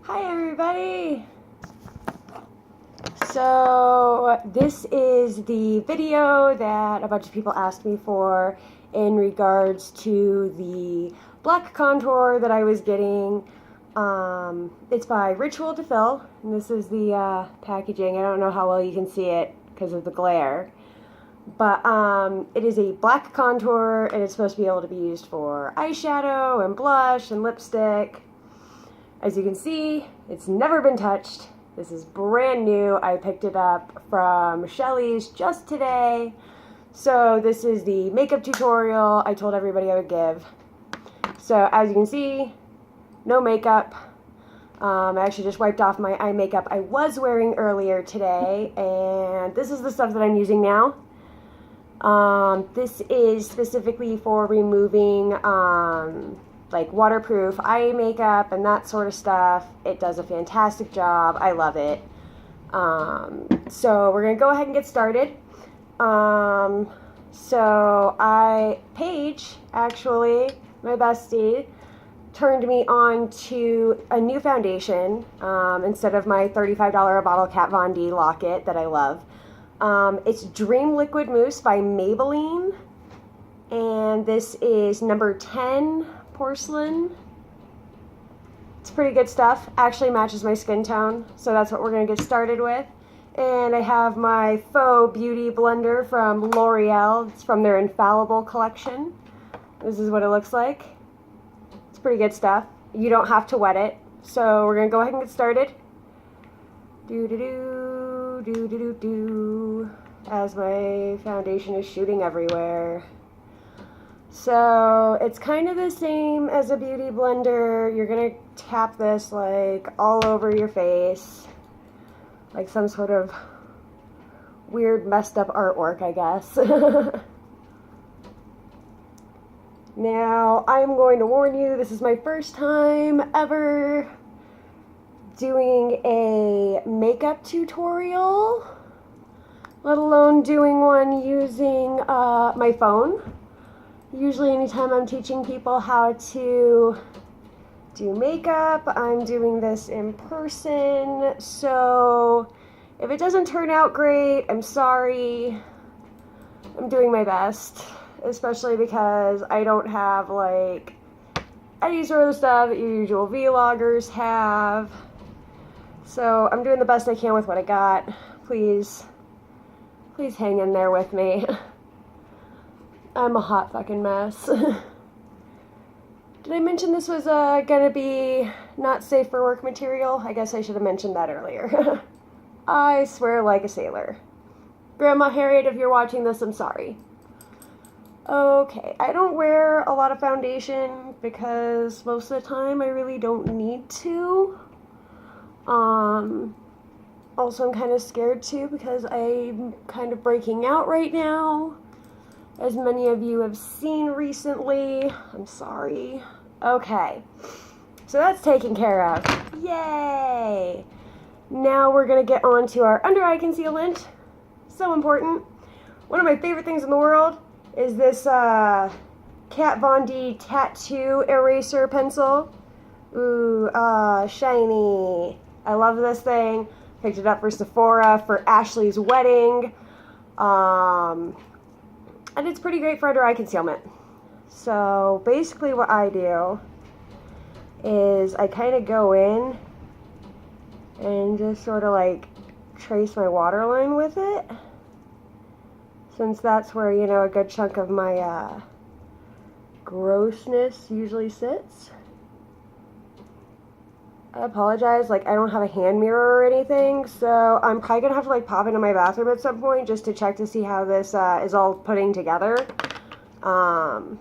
Hi everybody! So this is the video that a bunch of people asked me for in regards to the black contour that I was getting. It's by Ritual to Fill, and this is the packaging. I don't know how well you can see it because of the glare. But it is a black contour, and it's supposed to be able to be used for eyeshadow and blush and lipstick. As you can see, it's never been touched. This is brand new. I picked it up from Shelly's just today. So this is the makeup tutorial I told everybody I would give. So as you can see, no makeup. I actually just wiped off my eye makeup I was wearing earlier today, and this is the stuff that I'm using now. This is specifically for removing like waterproof eye makeup and that sort of stuff. It does a fantastic job. I love it. So we're gonna go ahead and get started. Paige, actually, my bestie, turned me on to a new foundation instead of my $35 a bottle Kat Von D locket that I love. It's Dream Liquid Mousse by Maybelline, and this is number 10 porcelain. It's pretty good stuff. Actually matches my skin tone, so that's what we're going to get started with. And I have my Faux Beauty blender from L'Oreal. It's from their Infallible collection. This is what it looks like. It's pretty good stuff. You don't have to wet it, so we're going to go ahead and get started. As my foundation is shooting everywhere. So it's kind of the same as a beauty blender. You're gonna tap this like all over your face, like some sort of weird messed up artwork, I guess. Now I'm going to warn you, this is my first time ever doing a makeup tutorial, let alone doing one using my phone. Usually anytime I'm teaching people how to do makeup, I'm doing this in person, so if it doesn't turn out great, I'm sorry. I'm doing my best, especially because I don't have like any sort of stuff that your usual vloggers have. So I'm doing the best I can with what I got. Please hang in there with me. I'm a hot fucking mess. Did I mention this was gonna be not safe for work material? I guess I should have mentioned that earlier. I swear like a sailor. Grandma Harriet, if you're watching this, I'm sorry. Okay, I don't wear a lot of foundation because most of the time I really don't need to. Also I'm kind of scared too because I'm kind of breaking out right now. As many of you have seen recently. I'm sorry. Okay, so that's taken care of. Yay! Now we're gonna get on to our under eye concealant. So important. One of my favorite things in the world is this Kat Von D Tattoo Eraser Pencil. Ooh, shiny. I love this thing. Picked it up for Sephora for Ashley's wedding. And it's pretty great for under eye concealment. So basically what I do is I kind of go in and just sort of like trace my waterline with it, since that's where, you know, a good chunk of my grossness usually sits. I apologize, like I don't have a hand mirror or anything, so I'm probably gonna have to like pop into my bathroom at some point just to check to see how this is all putting together. And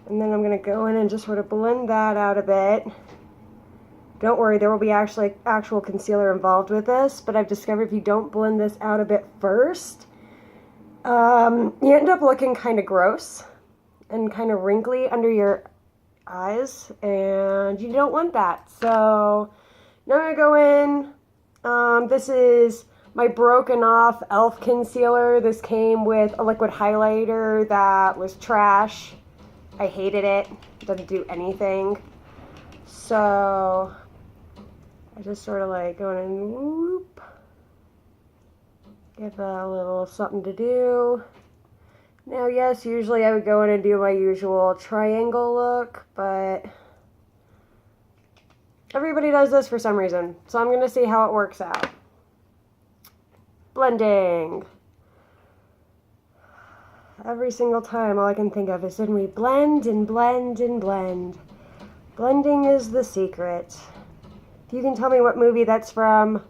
then I'm gonna go in and just sort of blend that out a bit. Don't worry, there will be actual concealer involved with this, but I've discovered if you don't blend this out a bit first, you end up looking kind of gross and kind of wrinkly under your eyes, and you don't want that. So now I'm gonna go in. This is my broken off e.l.f. concealer. This came with a liquid highlighter that was trash. I hated it. It doesn't do anything. So I just sort of like go in and whoop. Give a little something to do. Now, yes, usually I would go in and do my usual triangle look, but everybody does this for some reason. So I'm going to see how it works out. Blending. Every single time, all I can think of is when we blend and blend and blend. Blending is the secret. If you can tell me what movie that's from,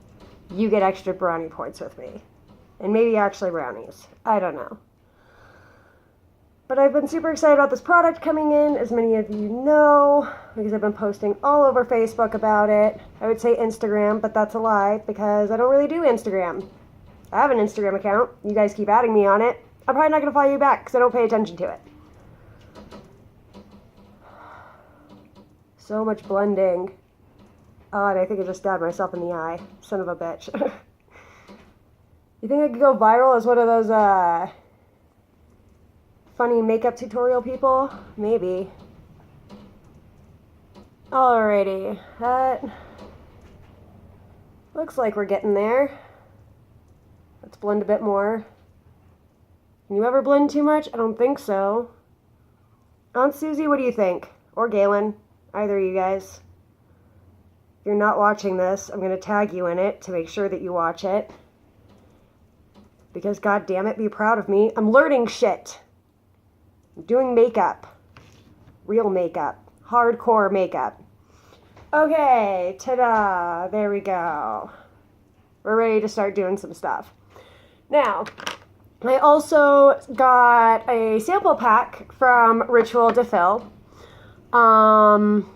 you get extra brownie points with me. And maybe actually brownies. I don't know. But I've been super excited about this product coming in, as many of you know, because I've been posting all over Facebook about it. I would say Instagram, but that's a lie, because I don't really do Instagram. I have an Instagram account. You guys keep adding me on it. I'm probably not going to follow you back, because I don't pay attention to it. So much blending. Oh, and I think I just stabbed myself in the eye. Son of a bitch. You think I could go viral as one of those, funny makeup tutorial people? Maybe. Alrighty. That looks like we're getting there. Let's blend a bit more. Can you ever blend too much? I don't think so. Aunt Susie, what do you think? Or Galen? Either of you guys. If you're not watching this, I'm going to tag you in it to make sure that you watch it. Because, god damn it, be proud of me. I'm learning shit. I'm doing makeup. Real makeup. Hardcore makeup. Okay, ta-da. There we go. We're ready to start doing some stuff. Now, I also got a sample pack from Ritual de Fill. And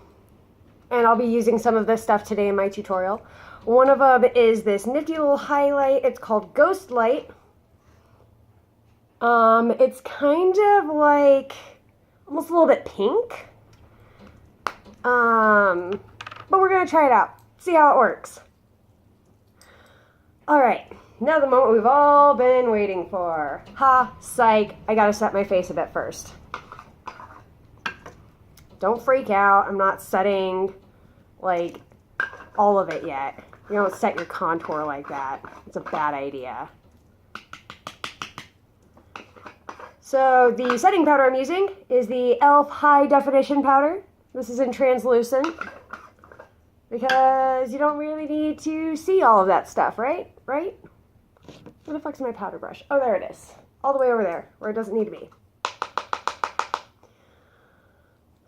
I'll be using some of this stuff today in my tutorial. One of them is this nifty little highlight. It's called Ghost Light. It's kind of like almost a little bit pink. But we're gonna try it out. See how it works. Alright, now the moment we've all been waiting for. Ha, psych, I gotta set my face a bit first. Don't freak out, I'm not setting, like, all of it yet. You don't set your contour like that. It's a bad idea. So the setting powder I'm using is the e.l.f. High Definition Powder. This is in translucent because you don't really need to see all of that stuff, right? Right? Where the fuck's my powder brush? Oh, there it is. All the way over there, where it doesn't need to be.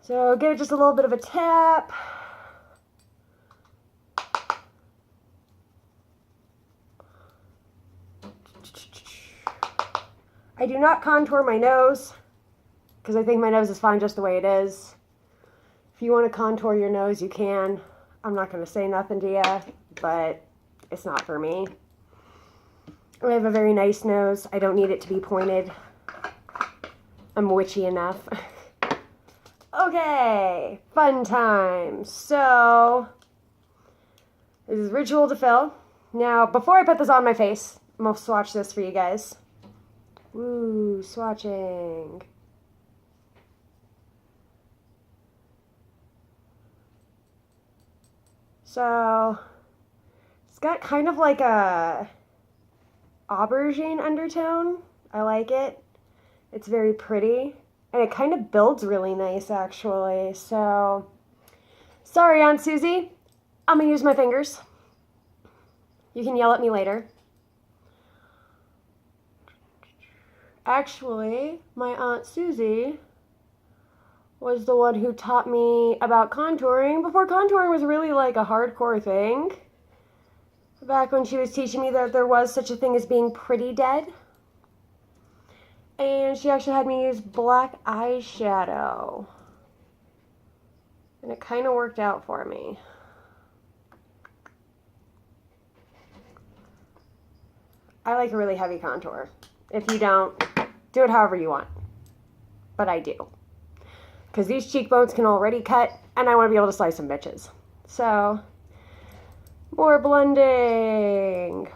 So give it just a little bit of a tap. I do not contour my nose because I think my nose is fine just the way it is. If you want to contour your nose, you can. I'm not going to say nothing to you, but it's not for me. I have a very nice nose. I don't need it to be pointed. I'm witchy enough. Okay, fun time. So, this is Ritual de Fill. Now, before I put this on my face, I'm going to swatch this for you guys. Woo, swatching. So, it's got kind of like a aubergine undertone. I like it. It's very pretty. And it kind of builds really nice, actually. So, sorry, Aunt Susie. I'm going to use my fingers. You can yell at me later. Actually, my Aunt Susie was the one who taught me about contouring before contouring was really like a hardcore thing. Back when she was teaching me that there was such a thing as being pretty dead. And she actually had me use black eyeshadow. And it kind of worked out for me. I like a really heavy contour. If you don't, do it however you want. But I do. Because these cheekbones can already cut, and I want to be able to slice some bitches. So, more blending.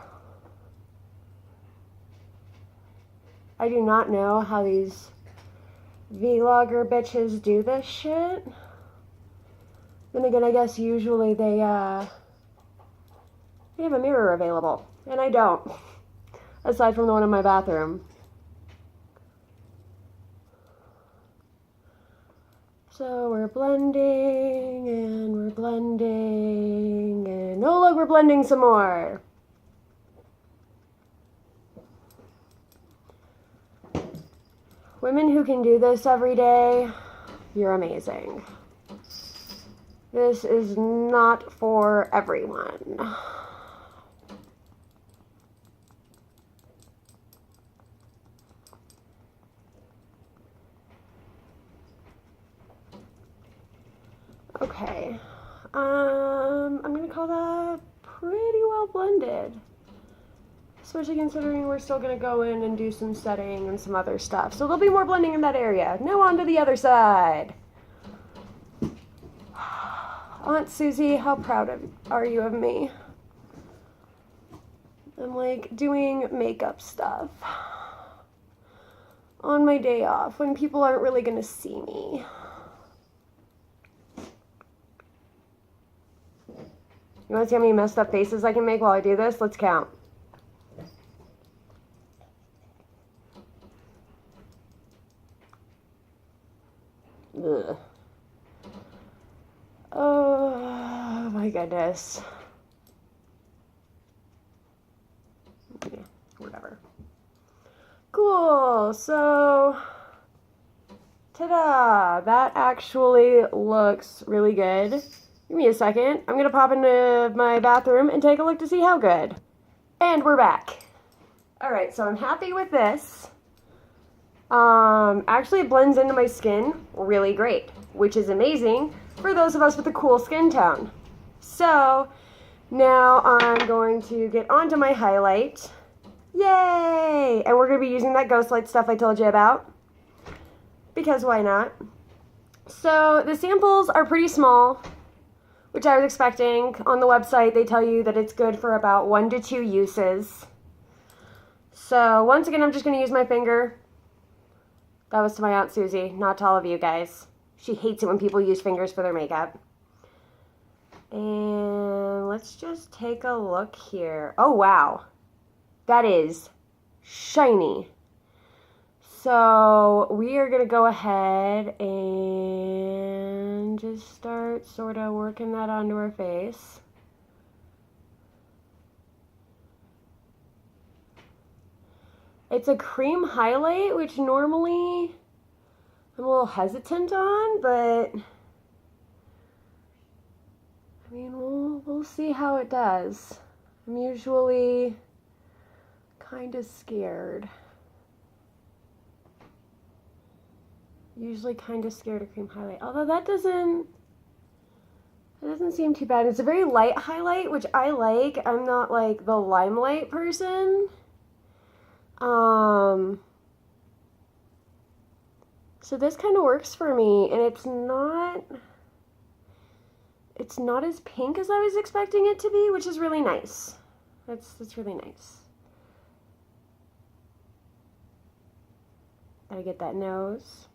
I do not know how these vlogger bitches do this shit. Then again, I guess usually they They have a mirror available, and I don't, aside from the one in my bathroom. So we're blending, and we're blending, and oh look, we're blending some more. Women who can do this every day, you're amazing. This is not for everyone. Okay, I'm gonna call that pretty well blended. Especially considering we're still gonna go in and do some setting and some other stuff. So there'll be more blending in that area. Now on to the other side. Aunt Susie, how proud are you of me? I'm like doing makeup stuff on my day off when people aren't really gonna see me. You wanna see how many messed up faces I can make while I do this? Let's count. Ugh. Oh my goodness. Yeah, whatever. Cool, so ta-da! That actually looks really good. Give me a second. I'm gonna pop into my bathroom and take a look to see how good. And we're back. Alright, so I'm happy with this. Actually it blends into my skin really great, which is amazing for those of us with a cool skin tone. So now I'm going to get onto my highlight. Yay! And we're going to be using that Ghost Light stuff I told you about, because why not? So the samples are pretty small, which I was expecting. On the website they tell you that it's good for about 1 to 2 uses. So once again I'm just going to use my finger. That was to my Aunt Susie, not to all of you guys. She hates it when people use fingers for their makeup. And let's just take a look here. Oh, wow. That is shiny. So we are going to go ahead and just start sort of working that onto her face. It's a cream highlight, which normally I'm a little hesitant on, but I mean, we'll see how it does. I'm usually kind of scared. Usually kind of scared of cream highlight. Although that doesn't seem too bad. It's a very light highlight, which I like. I'm not like the limelight person. So this kind of works for me, and it's not as pink as I was expecting it to be, which is really nice. That's really nice. Gotta get that nose.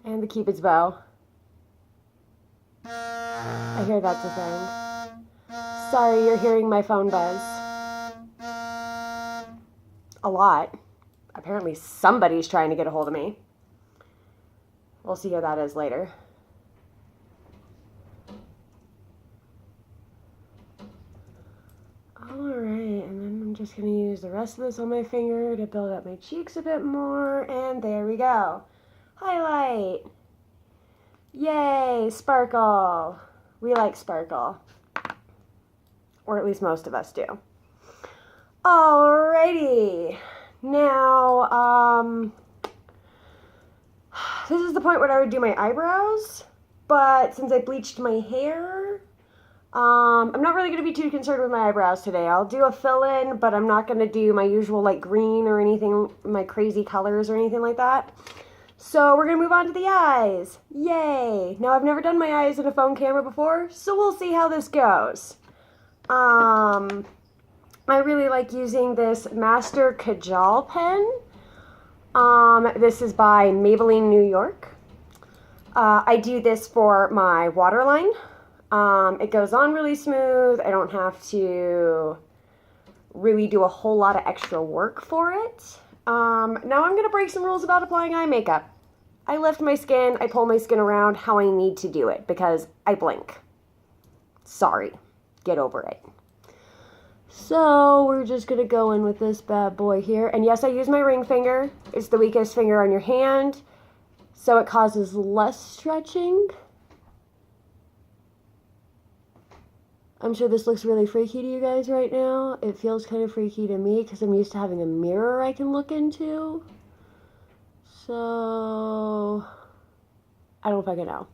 And the Cupid's bow. I hear that's a thing. Sorry, you're hearing my phone buzz. A lot. Apparently somebody's trying to get a hold of me. We'll see who that is later. Alright, and then I'm just going to use the rest of this on my finger to build up my cheeks a bit more, and there we go. Highlight! Yay, sparkle! We like sparkle. Or at least most of us do. Alrighty. Now, this is the point where I would do my eyebrows, but since I bleached my hair, I'm not really going to be too concerned with my eyebrows today. I'll do a fill-in, but I'm not going to do my usual like green or anything, my crazy colors or anything like that. So we're going to move on to the eyes. Yay! Now I've never done my eyes in a phone camera before, so we'll see how this goes. I really like using this Master Kajal pen. This is by Maybelline New York. I do this for my waterline. It goes on really smooth. I don't have to really do a whole lot of extra work for it. Now I'm going to break some rules about applying eye makeup. I lift my skin, I pull my skin around how I need to do it because I blink. Sorry, get over it. So we're just going to go in with this bad boy here. And yes, I use my ring finger. It's the weakest finger on your hand, so it causes less stretching. I'm sure this looks really freaky to you guys right now. It feels kind of freaky to me because I'm used to having a mirror I can look into. So, I don't fucking know.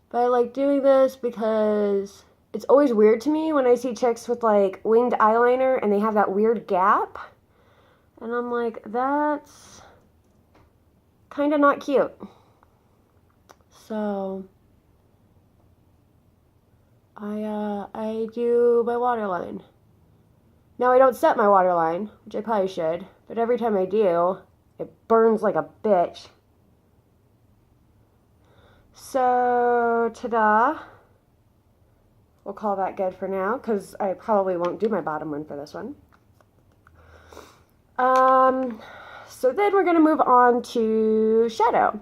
But I like doing this because it's always weird to me when I see chicks with like winged eyeliner and they have that weird gap. And I'm like, that's kind of not cute. So, I do my waterline. Now I don't set my waterline, which I probably should, but every time I do, it burns like a bitch. So, ta-da. We'll call that good for now, because I probably won't do my bottom one for this one. So then we're going to move on to shadow,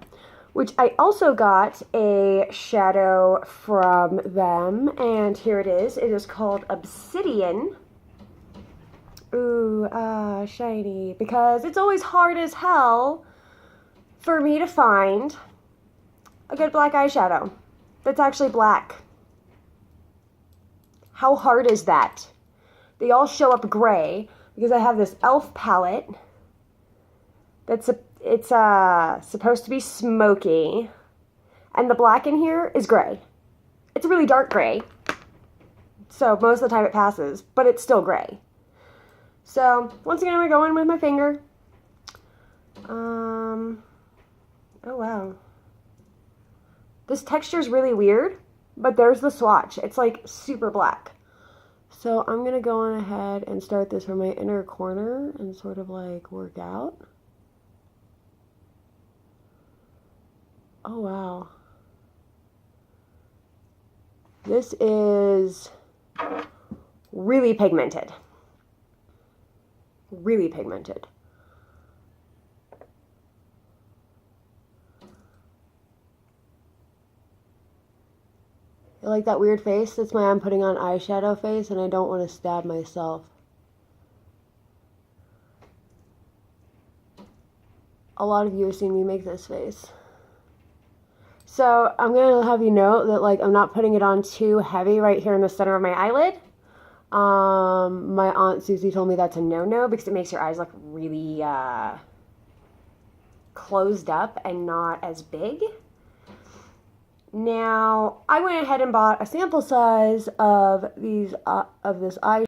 which I also got a shadow from them, and here it is. It is called Obsidian. Ooh, shiny, because it's always hard as hell for me to find a good black eyeshadow that's actually black. How hard is that? They all show up gray because I have this e.l.f. palette that's supposed to be smoky, and the black in here is gray. It's a really dark gray, so most of the time it passes, but it's still gray. So, once again, I'm going to go in with my finger. Oh, wow. This texture is really weird, but there's the swatch. It's like super black. So, I'm going to go on ahead and start this from my inner corner and sort of like work out. Oh, wow. This is really pigmented. Really pigmented. You like that weird face? That's why I'm putting on eyeshadow face, and I don't want to stab myself. A lot of you have seen me make this face. So I'm going to have you know that like I'm not putting it on too heavy right here in the center of my eyelid. My Aunt Susie told me that's a no-no because it makes your eyes look really closed up and not as big. Now, I went ahead and bought a sample size of this eye